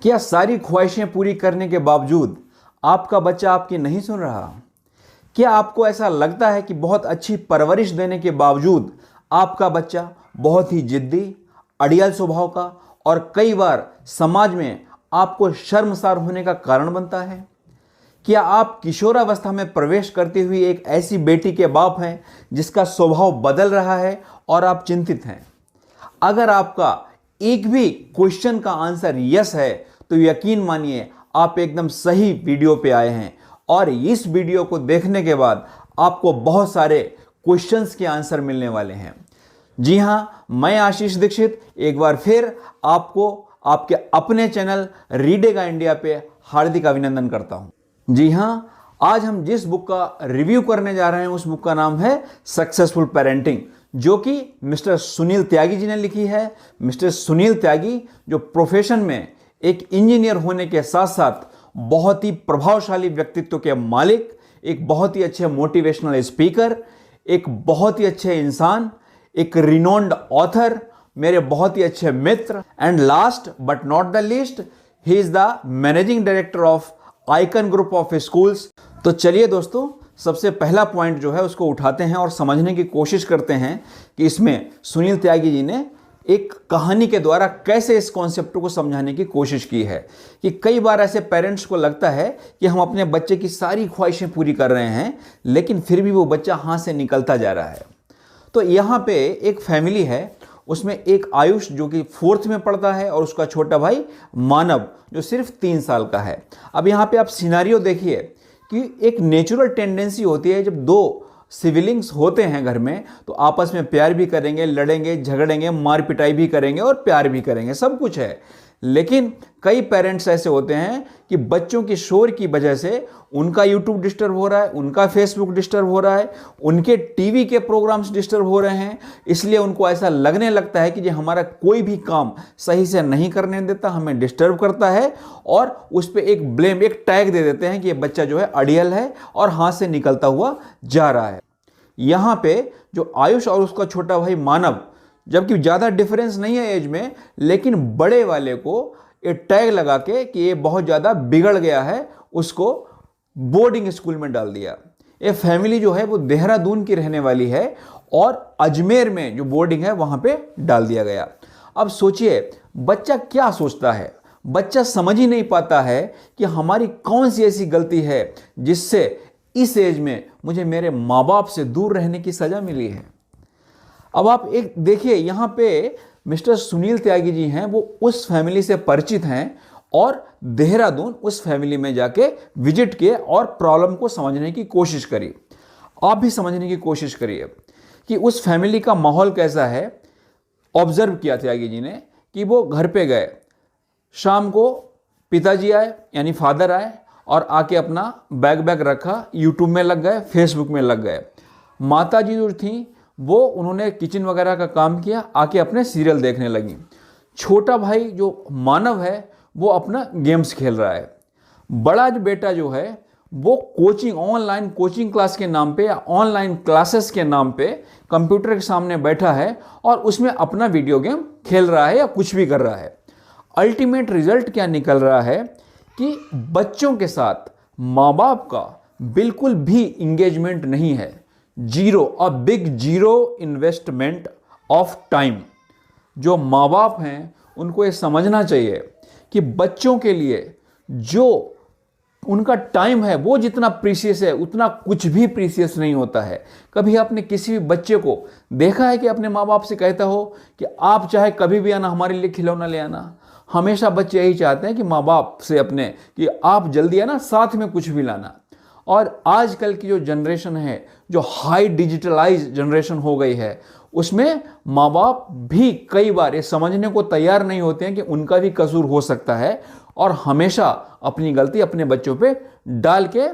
क्या सारी ख्वाहिशें पूरी करने के बावजूद आपका बच्चा आपकी नहीं सुन रहा? क्या आपको ऐसा लगता है कि बहुत अच्छी परवरिश देने के बावजूद आपका बच्चा बहुत ही जिद्दी, अड़ियल स्वभाव का और कई बार समाज में आपको शर्मसार होने का कारण बनता है? क्या आप किशोरावस्था में प्रवेश करती हुई एक ऐसी बेटी के बाप हैं जिसका स्वभाव बदल रहा है और आप चिंतित हैं? अगर आपका एक भी क्वेश्चन का आंसर यस है तो यकीन मानिए आप एकदम सही वीडियो पे आए हैं और इस वीडियो को देखने के बाद आपको बहुत सारे क्वेश्चंस के आंसर मिलने वाले हैं। जी हां, मैं आशीष दीक्षित एक बार फिर आपको आपके अपने चैनल रीडेगा इंडिया पे हार्दिक अभिनंदन करता हूं। जी हां, आज हम जिस बुक का रिव्यू करने जा रहे हैं उस बुक का नाम है सक्सेसफुल पेरेंटिंग, जो कि मिस्टर सुनील त्यागी जी ने लिखी है। मिस्टर सुनील त्यागी जो प्रोफेशन में एक इंजीनियर होने के साथ साथ बहुत ही प्रभावशाली व्यक्तित्व के मालिक, एक बहुत ही अच्छे मोटिवेशनल स्पीकर, एक बहुत ही अच्छे इंसान, एक रिनोन्ड ऑथर, मेरे बहुत ही अच्छे मित्र and last but not the least he is the managing director of Icon group of schools. तो चलिए दोस्तों, सबसे पहला पॉइंट जो है उसको उठाते हैं और समझने की कोशिश करते हैं कि इसमें सुनील त्यागी जी ने एक कहानी के द्वारा कैसे इस कॉन्सेप्ट को समझाने की कोशिश की है। कि कई बार ऐसे पेरेंट्स को लगता है कि हम अपने बच्चे की सारी ख्वाहिशें पूरी कर रहे हैं लेकिन फिर भी वो बच्चा हाथ से निकलता जा रहा है। तो यहाँ पे एक फैमिली है, उसमें एक आयुष जो कि 4th में पढ़ता है और उसका छोटा भाई मानव जो सिर्फ 3 साल का है। अब यहाँ पे आप सिनारियो देखिए कि एक नेचुरल टेंडेंसी होती है, जब दो सिविलिंग्स होते हैं घर में तो आपस में प्यार भी करेंगे, लड़ेंगे, झगड़ेंगे, मार पिटाई भी करेंगे और प्यार भी करेंगे, सब कुछ है। लेकिन कई पेरेंट्स ऐसे होते हैं कि बच्चों के शोर की वजह से उनका यूट्यूब डिस्टर्ब हो रहा है, उनका फेसबुक डिस्टर्ब हो रहा है, उनके टीवी के प्रोग्राम्स डिस्टर्ब हो रहे हैं, इसलिए उनको ऐसा लगने लगता है कि जो हमारा कोई भी काम सही से नहीं करने देता, हमें डिस्टर्ब करता है और उस पर एक ब्लेम, एक टैग दे देते हैं कि ये बच्चा जो है अड़ियल है और हाथ से निकलता हुआ जा रहा है। यहाँ पे जो आयुष और उसका छोटा भाई मानव, जबकि ज़्यादा डिफरेंस नहीं है एज में, लेकिन बड़े वाले को एक टैग लगा के कि ये बहुत ज़्यादा बिगड़ गया है, उसको बोर्डिंग स्कूल में डाल दिया। ये फैमिली जो है वो देहरादून की रहने वाली है और अजमेर में जो बोर्डिंग है वहाँ पे डाल दिया गया। अब सोचिए बच्चा क्या सोचता है। बच्चा समझ ही नहीं पाता है कि हमारी कौन सी ऐसी गलती है जिससे इस एज में मुझे मेरे माँ बाप से दूर रहने की सज़ा मिली है। अब आप एक देखिए, यहाँ पे मिस्टर सुनील त्यागी जी हैं, वो उस फैमिली से परिचित हैं और देहरादून उस फैमिली में जाके विजिट किए और प्रॉब्लम को समझने की कोशिश करी। आप भी समझने की कोशिश करिए कि उस फैमिली का माहौल कैसा है। ऑब्जर्व किया त्यागी जी ने कि वो घर पे गए, शाम को पिताजी आए यानी फादर आए और आके अपना बैग रखा, यूट्यूब में लग गए, फेसबुक में लग गए। माता जी जो थी वो उन्होंने किचन वगैरह का काम किया, आके अपने सीरियल देखने लगी। छोटा भाई जो मानव है वो अपना गेम्स खेल रहा है। बड़ा जो बेटा जो है वो कोचिंग, ऑनलाइन कोचिंग क्लास के नाम पे या ऑनलाइन क्लासेस के नाम पे कंप्यूटर के सामने बैठा है और उसमें अपना वीडियो गेम खेल रहा है या कुछ भी कर रहा है। अल्टीमेट रिजल्ट क्या निकल रहा है कि बच्चों के साथ माँ बाप का बिल्कुल भी इंगेजमेंट नहीं है। Zero, a big zero investment of time. जो माँ बाप हैं उनको ये समझना चाहिए कि बच्चों के लिए जो उनका टाइम है वो जितना प्रीशियस है उतना कुछ भी प्रीशियस नहीं होता है। कभी आपने किसी भी बच्चे को देखा है कि अपने माँ बाप से कहता हो कि आप चाहे कभी भी आना, हमारे लिए खिलौना ले आना? हमेशा बच्चे यही चाहते हैं कि माँ बाप से अपने कि आप जल्दी आना, साथ में कुछ भी लाना। और आजकल की जो जनरेशन है, जो हाई डिजिटलाइज जनरेशन हो गई है, उसमें माँ बाप भी कई बार ये समझने को तैयार नहीं होते हैं कि उनका भी कसूर हो सकता है और हमेशा अपनी गलती अपने बच्चों पे डाल के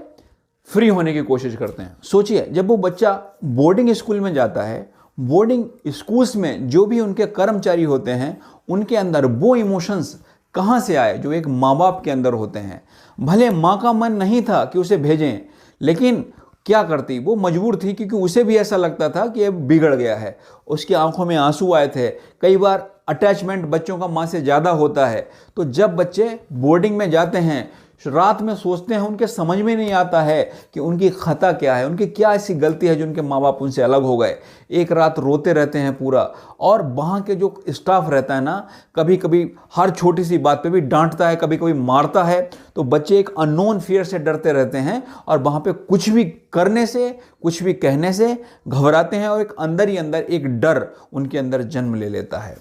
फ्री होने की कोशिश करते हैं। सोचिए जब वो बच्चा बोर्डिंग स्कूल में जाता है, बोर्डिंग स्कूल्स में जो भी उनके कर्मचारी होते हैं उनके अंदर वो इमोशंस कहाँ से आए जो एक माँ बाप के अंदर होते हैं। भले माँ का मन नहीं था कि उसे भेजें, लेकिन क्या करती, वो मजबूर थी क्योंकि उसे भी ऐसा लगता था कि ये बिगड़ गया है। उसकी आंखों में आंसू आए थे, कई बार अटैचमेंट बच्चों का माँ से ज़्यादा होता है। तो जब बच्चे बोर्डिंग में जाते हैं, रात में सोचते हैं, उनके समझ में नहीं आता है कि उनकी खता क्या है, उनकी क्या ऐसी गलती है जो उनके माँ बाप उनसे अलग हो गए। एक रात रोते रहते हैं पूरा, और वहाँ के जो स्टाफ रहता है ना, कभी कभी हर छोटी सी बात पे भी डांटता है, कभी कभी मारता है। तो बच्चे एक अननोन फियर से डरते रहते हैं और वहाँ पे कुछ भी करने से, कुछ भी कहने से घबराते हैं, और एक अंदर ही अंदर एक डर उनके अंदर जन्म ले लेता है।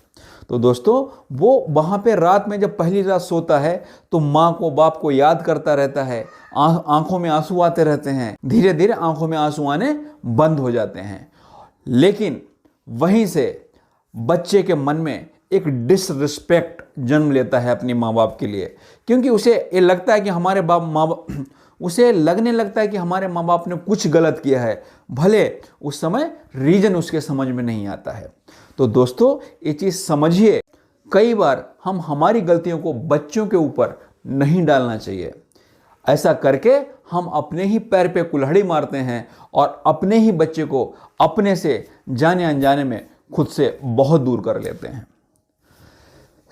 तो दोस्तों, वो वहाँ पे रात में जब पहली रात सोता है तो माँ को, बाप को याद करता रहता है, आंखों में आंसू आते रहते हैं, धीरे धीरे आंखों में आंसू आने बंद हो जाते हैं। लेकिन वहीं से बच्चे के मन में एक डिसरिस्पेक्ट जन्म लेता है अपने माँ बाप के लिए, क्योंकि उसे ये लगता है कि उसे लगने लगता है कि हमारे माँ बाप ने कुछ गलत किया है, भले उस समय रीजन उसके समझ में नहीं आता है। तो दोस्तों, ये चीज़ समझिए, कई बार हम हमारी गलतियों को बच्चों के ऊपर नहीं डालना चाहिए। ऐसा करके हम अपने ही पैर पे कुल्हाड़ी मारते हैं और अपने ही बच्चे को अपने से जाने अनजाने में खुद से बहुत दूर कर लेते हैं।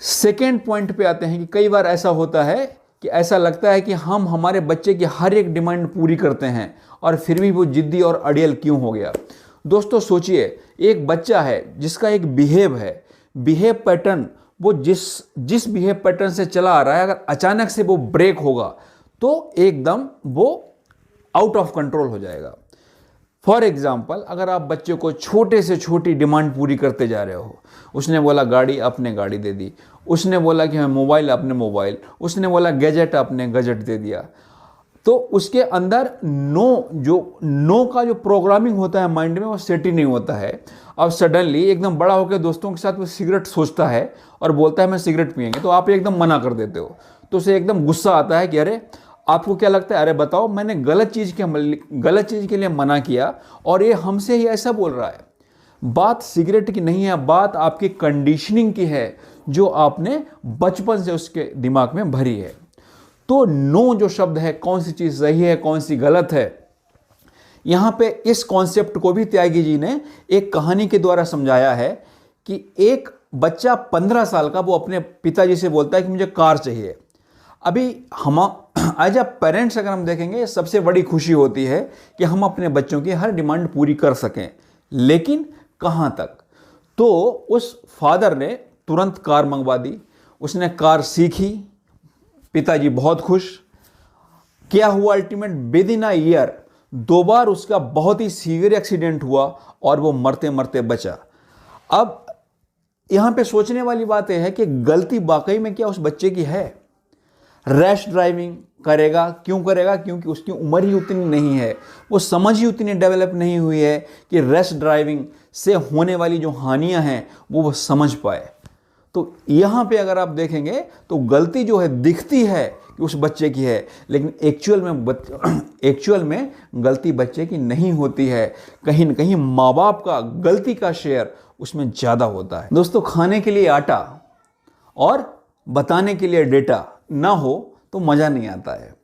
सेकेंड पॉइंट पे आते हैं कि कई बार ऐसा होता है कि ऐसा लगता है कि हम हमारे बच्चे की हर एक डिमांड पूरी करते हैं और फिर भी वो जिद्दी और अड़ियल क्यों हो गया। दोस्तों सोचिए, एक बच्चा है जिसका एक बिहेव पैटर्न, वो जिस बिहेव पैटर्न से चला आ रहा है, अगर अचानक से वो ब्रेक होगा तो एकदम वो आउट ऑफ कंट्रोल हो जाएगा। फॉर एग्जाम्पल, अगर आप बच्चे को छोटे से छोटी डिमांड पूरी करते जा रहे हो, उसने बोला गाड़ी, आपने गाड़ी दे दी, उसने बोला कि हमें मोबाइल, आपने मोबाइल, उसने बोला गैजेट, आपने गैजेट दे दिया, तो उसके अंदर नो का जो प्रोग्रामिंग होता है माइंड में, वो सेट ही नहीं होता है। अब सडनली एकदम बड़ा होकर दोस्तों के साथ वो सिगरेट सोचता है और बोलता है मैं सिगरेट पिएंगे, तो आप एकदम मना कर देते हो। तो उसे एकदम गुस्सा आता है कि अरे, आपको क्या लगता है, अरे बताओ, मैंने गलत चीज़ के लिए मना किया और ये हमसे ही ऐसा बोल रहा है। बात सिगरेट की नहीं है, बात आपकी कंडीशनिंग की है जो आपने बचपन से उसके दिमाग में भरी है। तो नो जो शब्द है, कौन सी चीज़ सही है, कौन सी गलत है, यहाँ पे इस कॉन्सेप्ट को भी त्यागी जी ने एक कहानी के द्वारा समझाया है कि एक बच्चा 15 साल का, वो अपने पिताजी से बोलता है कि मुझे कार चाहिए। अभी हम एज अ पेरेंट्स अगर हम देखेंगे, सबसे बड़ी खुशी होती है कि हम अपने बच्चों की हर डिमांड पूरी कर सकें, लेकिन कहाँ तक। तो उस फादर ने तुरंत कार मंगवा दी, उसने कार सीखी, पिताजी बहुत खुश। क्या हुआ ultimate, with in a year 2 बार उसका बहुत ही सीवियर एक्सीडेंट हुआ और वो मरते मरते बचा। अब यहां पे सोचने वाली बात यह है कि गलती वाकई में क्या उस बच्चे की है। रैश ड्राइविंग करेगा, क्यों करेगा, क्योंकि उसकी उम्र ही उतनी नहीं है, वो समझ ही उतनी डेवलप नहीं हुई है कि रैश ड्राइविंग से होने वाली जो हानियां हैं वो समझ पाए। तो यहाँ पे अगर आप देखेंगे तो गलती जो है दिखती है कि उस बच्चे की है, लेकिन एक्चुअल में गलती बच्चे की नहीं होती है। कहीं न कहीं माँ बाप का गलती का शेयर उसमें ज़्यादा होता है। दोस्तों, खाने के लिए आटा और बताने के लिए डेटा ना हो तो मज़ा नहीं आता है।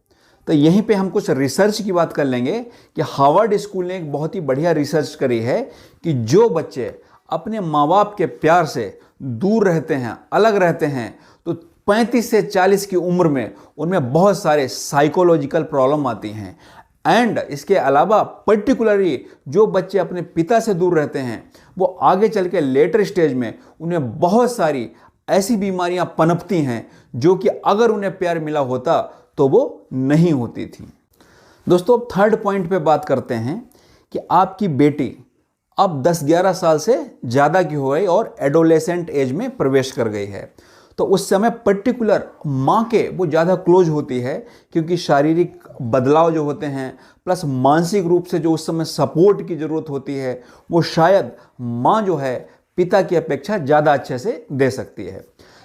तो यहीं पे हम कुछ रिसर्च की बात कर लेंगे कि हार्वर्ड स्कूल ने एक बहुत ही बढ़िया रिसर्च करी है कि जो बच्चे अपने माँ बाप के प्यार से दूर रहते हैं, अलग रहते हैं, तो 35 से 40 की उम्र में उनमें बहुत सारे साइकोलॉजिकल प्रॉब्लम आती हैं। एंड इसके अलावा पर्टिकुलरली जो बच्चे अपने पिता से दूर रहते हैं, वो आगे चल के लेटर स्टेज में उन्हें बहुत सारी ऐसी बीमारियां पनपती हैं जो कि अगर उन्हें प्यार मिला होता तो वो नहीं होती थी। दोस्तों, अब थर्ड पॉइंट पे बात करते हैं कि आपकी बेटी अब 10-11 साल से ज़्यादा की हो गई और एडोलेसेंट एज में प्रवेश कर गई है। तो उस समय पर्टिकुलर माँ के वो ज़्यादा क्लोज होती है, क्योंकि शारीरिक बदलाव जो होते हैं प्लस मानसिक रूप से जो उस समय सपोर्ट की ज़रूरत होती है, वो शायद माँ जो है पिता की अपेक्षा ज़्यादा अच्छे से दे सकती है।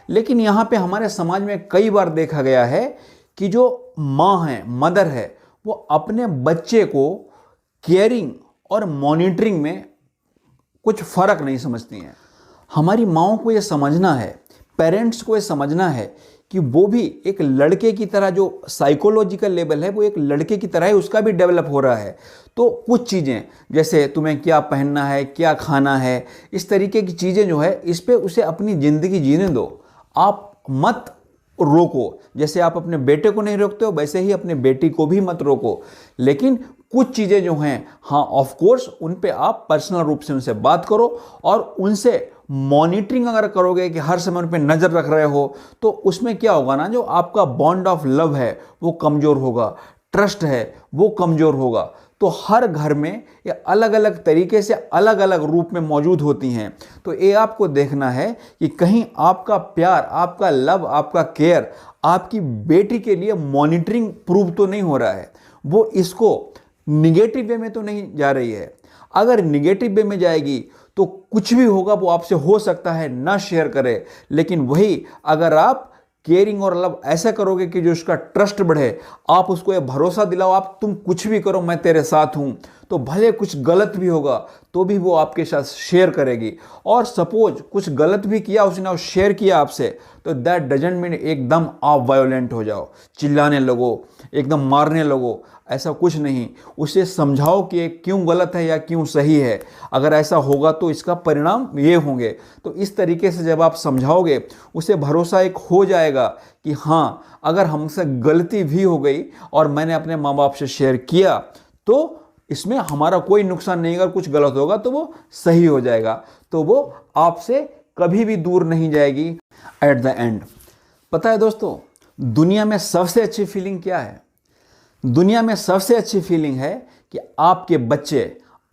लेकिन यहाँ पे हमारे समाज में कई बार देखा गया है कि जो माँ है, मदर है, वो अपने बच्चे को केयरिंग और मॉनिटरिंग में कुछ फ़र्क नहीं समझती हैं। हमारी माँओं को ये समझना है, पेरेंट्स को ये समझना है कि वो भी एक लड़के की तरह, जो साइकोलॉजिकल लेवल है वो एक लड़के की तरह है, उसका भी डेवलप हो रहा है। तो कुछ चीज़ें जैसे तुम्हें क्या पहनना है, क्या खाना है, इस तरीके की चीज़ें जो है इस पे उसे अपनी ज़िंदगी जीने दो। आप मत रोको। जैसे आप अपने बेटे को नहीं रोकते हो वैसे ही अपने बेटी को भी मत रोको। लेकिन कुछ चीज़ें जो हैं, हाँ ऑफ कोर्स उन पे आप पर्सनल रूप से उनसे बात करो और उनसे मॉनिटरिंग अगर करोगे कि हर समय उन पे नज़र रख रहे हो, तो उसमें क्या होगा ना, जो आपका बॉन्ड ऑफ लव है वो कमज़ोर होगा, ट्रस्ट है वो कमज़ोर होगा। तो हर घर में ये अलग अलग तरीके से अलग अलग रूप में मौजूद होती हैं। तो ये आपको देखना है कि कहीं आपका प्यार, आपका लव, आपका केयर आपकी बेटी के लिए मॉनिटरिंग प्रूव तो नहीं हो रहा है, वो इसको निगेटिव वे में तो नहीं जा रही है। अगर निगेटिव वे में जाएगी तो कुछ भी होगा वो आपसे हो सकता है ना शेयर करे, लेकिन वही अगर आप केयरिंग और लव ऐसा करोगे कि जो उसका ट्रस्ट बढ़े, आप उसको ये भरोसा दिलाओ, आप तुम कुछ भी करो मैं तेरे साथ हूं, तो भले कुछ गलत भी होगा तो भी वो आपके साथ शेयर करेगी। और सपोज कुछ गलत भी किया उसने और शेयर किया आपसे, तो दैट डजंट मीन एकदम आप वायोलेंट हो जाओ, चिल्लाने लगो, एकदम मारने लगो, ऐसा कुछ नहीं। उसे समझाओ कि ये क्यों गलत है या क्यों सही है, अगर ऐसा होगा तो इसका परिणाम ये होंगे। तो इस तरीके से जब आप समझाओगे, उसे भरोसा एक हो जाएगा कि हाँ अगर हमसे गलती भी हो गई और मैंने अपने माँ बाप से शेयर किया तो इसमें हमारा कोई नुकसान नहीं, अगर कुछ गलत होगा तो वो सही हो जाएगा, तो वो आपसे कभी भी दूर नहीं जाएगी एट द एंड। पता है दोस्तों, दुनिया में सबसे अच्छी फीलिंग क्या है? दुनिया में सबसे अच्छी फीलिंग है कि आपके बच्चे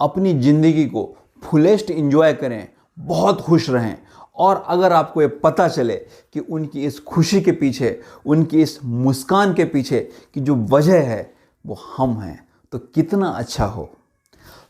अपनी ज़िंदगी को फुलेस्ट इंजॉय करें, बहुत खुश रहें। और अगर आपको ये पता चले कि उनकी इस खुशी के पीछे, उनकी इस मुस्कान के पीछे की जो वजह है वो हम हैं, तो कितना अच्छा हो।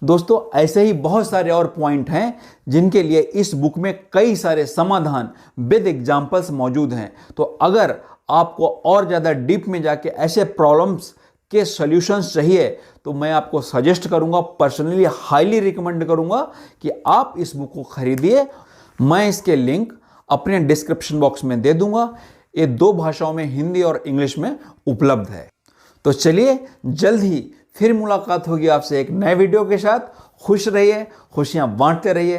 दोस्तों ऐसे ही बहुत सारे और पॉइंट हैं जिनके लिए इस बुक में कई सारे समाधान विद एग्जाम्पल्स मौजूद हैं। तो अगर आपको और ज़्यादा डीप में जाके ऐसे प्रॉब्लम्स के सॉल्यूशंस चाहिए तो मैं आपको सजेस्ट करूंगा, पर्सनली हाईली रिकमेंड करूंगा कि आप इस बुक को खरीदिए। मैं इसके लिंक अपने डिस्क्रिप्शन बॉक्स में दे दूंगा। ये 2 भाषाओं में, हिंदी और इंग्लिश में उपलब्ध है। तो चलिए जल्द ही फिर मुलाकात होगी आपसे एक नए वीडियो के साथ। खुश रहिए, खुशियां बांटते रहिए।